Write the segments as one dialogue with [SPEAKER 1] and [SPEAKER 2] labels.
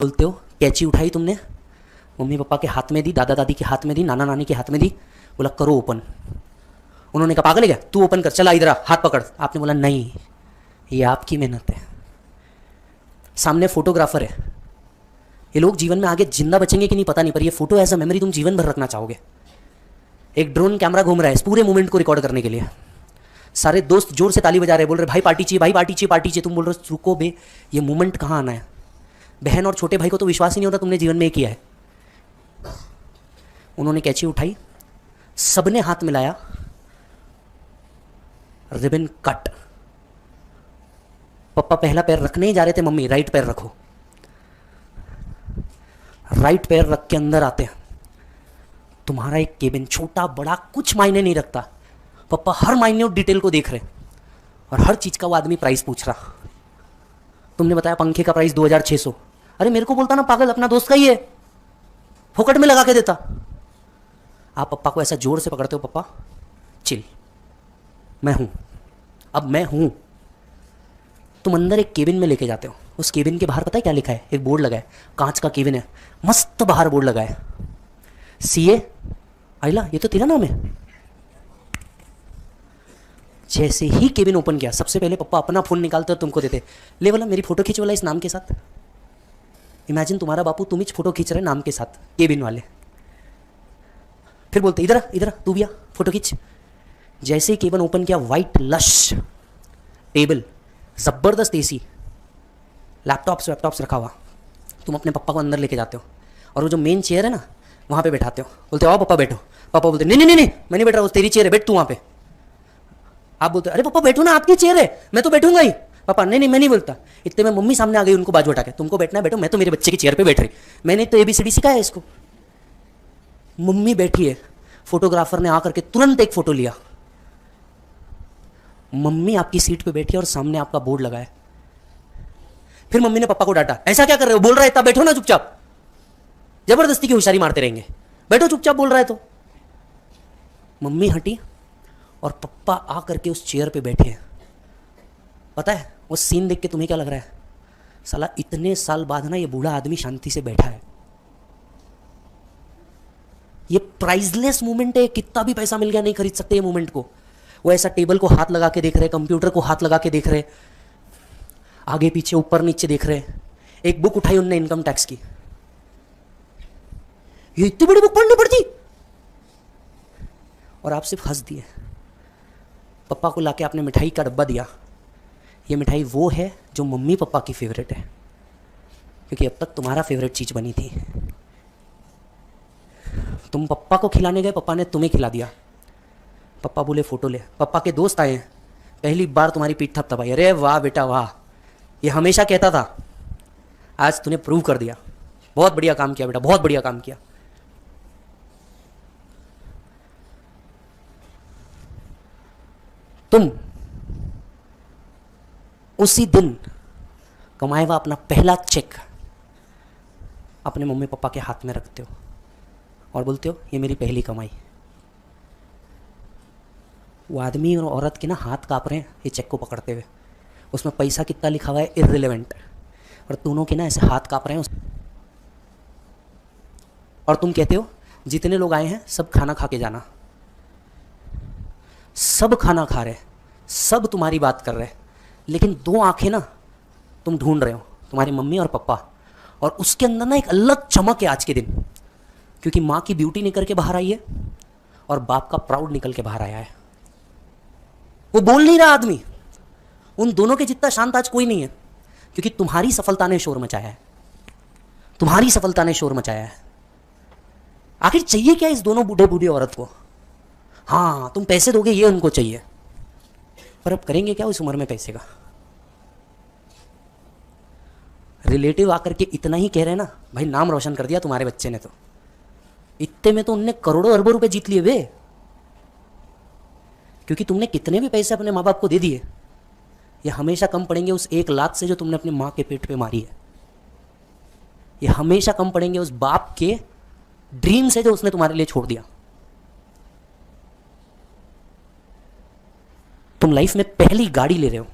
[SPEAKER 1] बोलते हो कैंची उठाई तुमने, मम्मी पापा के हाथ में दी, दादा दादी के हाथ में दी, नाना नानी के हाथ में दी, बोला करो ओपन। उन्होंने कहा पागल है क्या, तू ओपन कर, चला इधर आ, हाथ पकड़। आपने बोला नहीं, ये आपकी मेहनत है। सामने फोटोग्राफर है, ये लोग जीवन में आगे जिंदा बचेंगे कि नहीं पता नहीं, पर ये फोटो एज अ मेमोरी तुम जीवन भर रखना चाहोगे। एक ड्रोन कैमरा घूम रहा है इस पूरे मूवमेंट को रिकॉर्ड करने के लिए। सारे दोस्त जोर से ताली बजा रहे हैं, बोल रहे भाई पार्टी चाहिए, भाई पार्टी चाहिए, पार्टी चाहिए। तुम बोल रहे हो रुको बे, ये मूवमेंट कहाँ आना है। बहन और छोटे भाई को तो विश्वास ही नहीं होता तुमने जीवन में ये किया है। उन्होंने कैंची उठाई, सबने हाथ मिलाया, रिबन कट। पापा पहला पैर रखने ही जा रहे थे, मम्मी राइट पैर रखो। राइट पैर रख के अंदर आते हैं, तुम्हारा एक केबिन, छोटा बड़ा कुछ मायने नहीं रखता। पापा हर मायन्यूट डिटेल को देख रहे और हर चीज का वो आदमी प्राइस पूछ रहा। तुमने बताया पंखे का प्राइस 2600। अरे मेरे को बोलता ना पागल, अपना दोस्त का ही है, फोकट में लगा के देता। आप पप्पा को ऐसा जोर से पकड़ते हो, पप्पा चिल, मैं हूं, अब मैं हूं। तुम अंदर एक केबिन में लेके जाते हो। उस केबिन के बाहर पता है क्या लिखा है, एक बोर्ड लगा है, कांच का केबिन है, मस्त बाहर बोर्ड लगा है, सीए आइला, ये तो तेरा नाम है। जैसे ही केबिन ओपन किया, सबसे पहले पप्पा अपना फोन निकालते और तुमको देते, ले वाला मेरी फोटो खींच वाला इस नाम के साथ। इमेजिन तुम्हारा बापू तुम ही फोटो खींच रहे नाम के साथ, केबिन वाले। फिर बोलते इधर इधर तू भी आ, फोटो खींच। जैसे ही केबिन ओपन किया, वाइट लश टेबल, जबरदस्त एसी, लैपटॉप्स रखा हुआ। तुम अपने पप्पा को अंदर लेके जाते हो और वो जो मेन चेयर है ना, वहां पे बैठाते हो। बोलते आओ पापा बैठो। पापा बोलते नहीं नहीं नहीं, मैं नहीं बैठ रहा, तेरी चेयर है, बैठ तू वहां पे। आप बोलते अरे पापा बैठो ना, आपकी चेयर है, मैं तो बैठूंगा ही। पापा नहीं नहीं मैं नहीं बोलता। इतने में मम्मी सामने आ गई, उनको बाजू हटा के, तुमको बैठना है बैठो, मैं तो मेरे बच्चे की चेयर पे बैठ रही, मैंने तो ABCD सिखाया है इसको। मम्मी बैठी है, फोटोग्राफर ने आकर के तुरंत एक फोटो लिया। मम्मी आपकी सीट पे बैठी है और सामने आपका बोर्ड लगा है। फिर मम्मी ने पापा को डांटा, ऐसा क्या कर रहे हो, बोल रहा है इतना, बैठो ना चुपचाप, जबरदस्ती की होशियारी मारते रहेंगे, बैठो चुपचाप, बोल रहा है तो। मम्मी हटी और पप्पा आकर के उस चेयर पे बैठे हैं। पता है वो सीन देख के तुम्हें क्या लग रहा है, साला इतने साल बाद ना ये बूढ़ा आदमी शांति से बैठा है। ये प्राइसलेस मोमेंट है, कितना भी पैसा मिल गया नहीं खरीद सकते ये मोमेंट को। वो ऐसा टेबल को हाथ लगा के देख रहे, कंप्यूटर को हाथ लगा के देख रहे, आगे पीछे ऊपर नीचे देख रहे। एक बुक उठाई उनने इनकम टैक्स की, ये इतनी बड़ी बुक पढ़नी पड़ती, और आप सिर्फ हंस दिए। पापा को लाके आपने मिठाई का डब्बा दिया, ये मिठाई वो है जो मम्मी पापा की फेवरेट है, क्योंकि अब तक तुम्हारा फेवरेट चीज बनी थी। तुम पप्पा को खिलाने गए, पप्पा ने तुम्हें खिला दिया। पप्पा बोले फोटो ले, पप्पा के दोस्त आए हैं, पहली बार तुम्हारी पीठ थपथपाई, अरे वाह बेटा वाह, ये हमेशा कहता था, आज तूने प्रूव कर दिया, बहुत बढ़िया काम किया बेटा, बहुत बढ़िया काम किया। तुम उसी दिन कमाए हुआ अपना पहला चेक अपने मम्मी पापा के हाथ में रखते हो और बोलते हो ये मेरी पहली कमाई। वो आदमी और औरत के ना हाथ कांप रहे हैं ये चेक को पकड़ते हुए, उसमें पैसा कितना लिखा हुआ है इररिलेवेंट, और दोनों के ना ऐसे हाथ कांप रहे हैं। और तुम कहते हो जितने लोग आए हैं सब खाना खा के जाना। सब खाना खा रहे, सब तुम्हारी बात कर रहे, लेकिन दो आंखें ना तुम ढूंढ रहे हो, तुम्हारी मम्मी और पापा, और उसके अंदर ना एक अलग चमक है आज के दिन, क्योंकि माँ की ब्यूटी निकल के बाहर आई है और बाप का प्राउड निकल के बाहर आया है। वो बोल नहीं रहा आदमी, उन दोनों के जितना शांत आज कोई नहीं है, क्योंकि तुम्हारी सफलता ने शोर मचाया है, तुम्हारी सफलता ने शोर मचाया है। आखिर चाहिए क्या इस दोनों बूढ़े बूढ़ी औरत को? हाँ तुम पैसे दोगे ये उनको चाहिए, पर अब करेंगे क्या उस उम्र में पैसे का? रिलेटिव आकर के इतना ही कह रहे हैं ना, भाई नाम रोशन कर दिया तुम्हारे बच्चे ने, तो इतने में तो उनने करोड़ों अरबों रुपए जीत लिए वे, क्योंकि तुमने कितने भी पैसे अपने माँ बाप को दे दिए, ये हमेशा कम पड़ेंगे उस एक लात से जो तुमने अपनी माँ के पेट पे मारी है। ये हमेशा कम पड़ेंगे उस बाप के ड्रीम से जो उसने तुम्हारे लिए छोड़ दिया। तुम लाइफ में पहली गाड़ी ले रहे हो,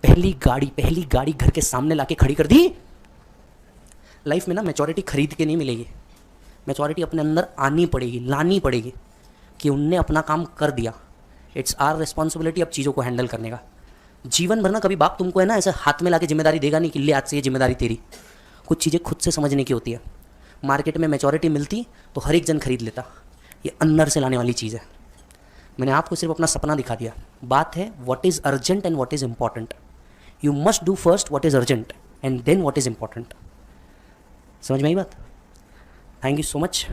[SPEAKER 1] पहली गाड़ी घर के सामने लाके खड़ी कर दी, लाइफ में ना मैच्योरिटी खरीद के नहीं मिलेगी, मैच्योरिटी अपने अंदर आनी पड़ेगी, लानी पड़ेगी कि उनने अपना काम कर दिया। इट्स आवर रिस्पॉन्सिबिलिटी अब चीज़ों को हैंडल करने का। जीवन भर ना कभी बाप तुमको है ना ऐसे हाथ में लाके जिम्मेदारी देगा नहीं कि ले आज से ये जिम्मेदारी तेरी। कुछ चीज़ें खुद से समझने की होती है। मार्केट में मैच्योरिटी मिलती तो हर एक जन खरीद लेता, ये अंदर से लाने वाली चीज़ है। मैंने आपको सिर्फ अपना सपना दिखा दिया। बात है what is urgent and what is important. You must do first what is urgent and then what is important. समझ में आई बात? Thank you so much.